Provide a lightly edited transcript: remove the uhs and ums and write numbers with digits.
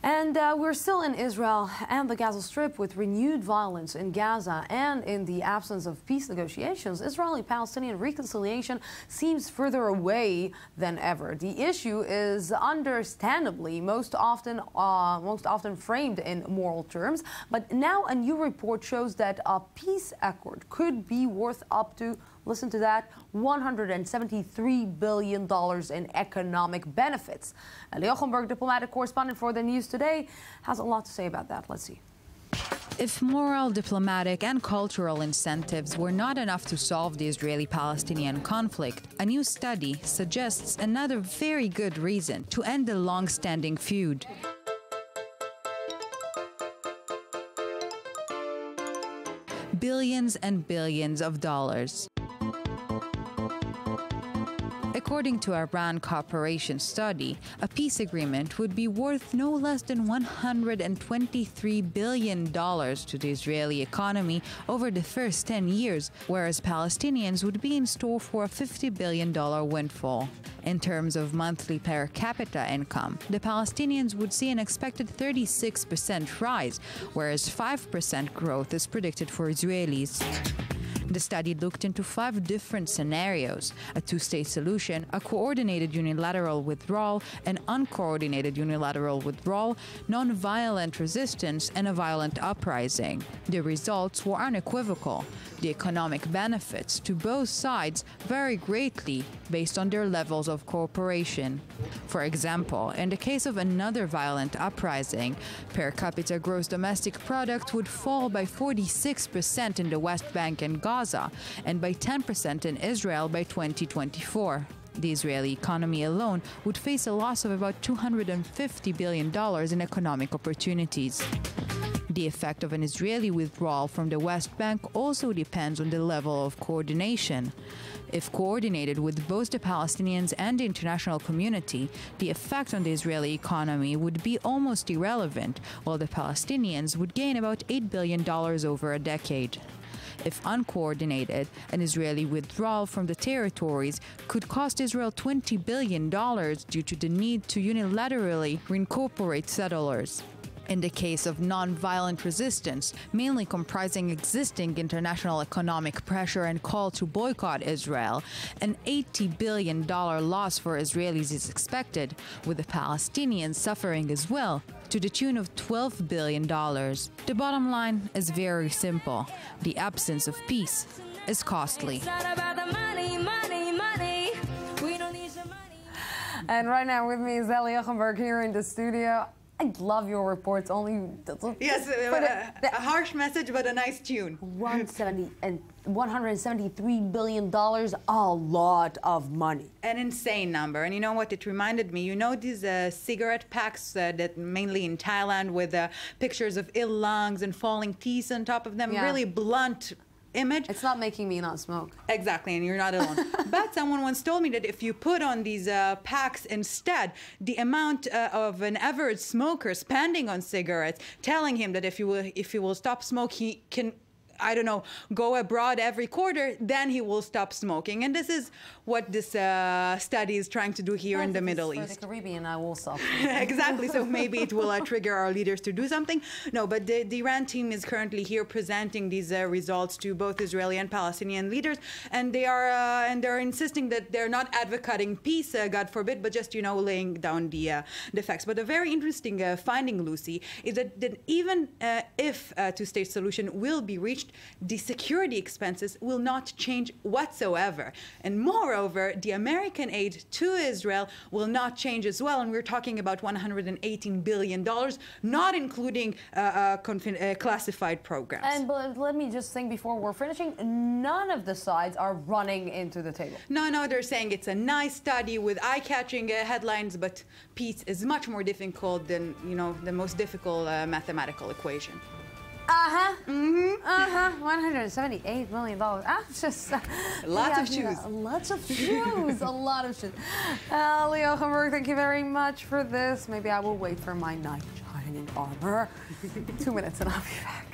And we're still in Israel and the Gaza Strip with renewed violence in Gaza, and in the absence of peace negotiations, Israeli-Palestinian reconciliation seems further away than ever. The issue is understandably most often framed in moral terms, but now a new report shows that a peace accord could be worth up to, listen to that, $173 billion in economic benefits. Ellie Hochenberg, diplomatic correspondent for the News Today, has a lot to say about that. Let's see. If moral, diplomatic and cultural incentives were not enough to solve the Israeli-Palestinian conflict, a new study suggests another very good reason to end the long-standing feud. Billions and billions of dollars. According to a RAND Corporation study, a peace agreement would be worth no less than $123 billion to the Israeli economy over the first 10 years, whereas Palestinians would be in store for a $50 billion windfall. In terms of monthly per capita income, the Palestinians would see an expected 36% rise, whereas 5% growth is predicted for Israelis. The study looked into 5 different scenarios: a two-state solution, a coordinated unilateral withdrawal, an uncoordinated unilateral withdrawal, non-violent resistance, and a violent uprising. The results were unequivocal. The economic benefits to both sides vary greatly based on their levels of cooperation. For example, in the case of another violent uprising, per capita gross domestic product would fall by 46% in the West Bank and Gaza, and by 10% in Israel by 2024. The Israeli economy alone would face a loss of about $250 billion in economic opportunities. The effect of an Israeli withdrawal from the West Bank also depends on the level of coordination. If coordinated with both the Palestinians and the international community, the effect on the Israeli economy would be almost irrelevant, while the Palestinians would gain about $8 billion over a decade. If uncoordinated, an Israeli withdrawal from the territories could cost Israel $20 billion due to the need to unilaterally reincorporate settlers. In the case of non-violent resistance, mainly comprising existing international economic pressure and call to boycott Israel, an $80 billion loss for Israelis is expected, with the Palestinians suffering as well, to the tune of $12 billion. The bottom line is very simple: the absence of peace is costly. And right now with me is Ellie Hochenberg here in the studio. I love your reports. Yes, a harsh message, but a nice tune. $173 billion, a lot of money. An insane number. And you know what it reminded me? You know these cigarette packs that mainly in Thailand with pictures of ill lungs and falling teeth on top of them, Yeah. really blunt image. It's not making me not smoke. Exactly, and you're not alone. But someone once told me that if you put on these packs instead, the amount of an average smoker spending on cigarettes, telling him that if he will stop smoke, he can, I don't know, go abroad every quarter, then he will stop smoking. And this is what this study is trying to do here in the Middle East. For the Caribbean, I will stop. Exactly, so maybe it will trigger our leaders to do something. No, but the Iran team is currently here presenting these results to both Israeli and Palestinian leaders, and they're insisting that they're not advocating peace, God forbid, but just, you know, laying down the facts. But a very interesting finding, Lucy, is that even if a two-state solution will be reached, the security expenses will not change whatsoever. And moreover, the American aid to Israel will not change as well. And we're talking about $118 billion, not including classified programs. And but let me just think before we're finishing, none of the sides are running into the table. No, they're saying it's a nice study with eye-catching headlines, but peace is much more difficult than, you know, the most difficult mathematical equation. $178 million. Just lots of shoes. Lots of shoes. A lot of shoes. Ellie Hochenberg, thank you very much for this. Maybe I will wait for my knight shining armor. 2 minutes and I'll be back.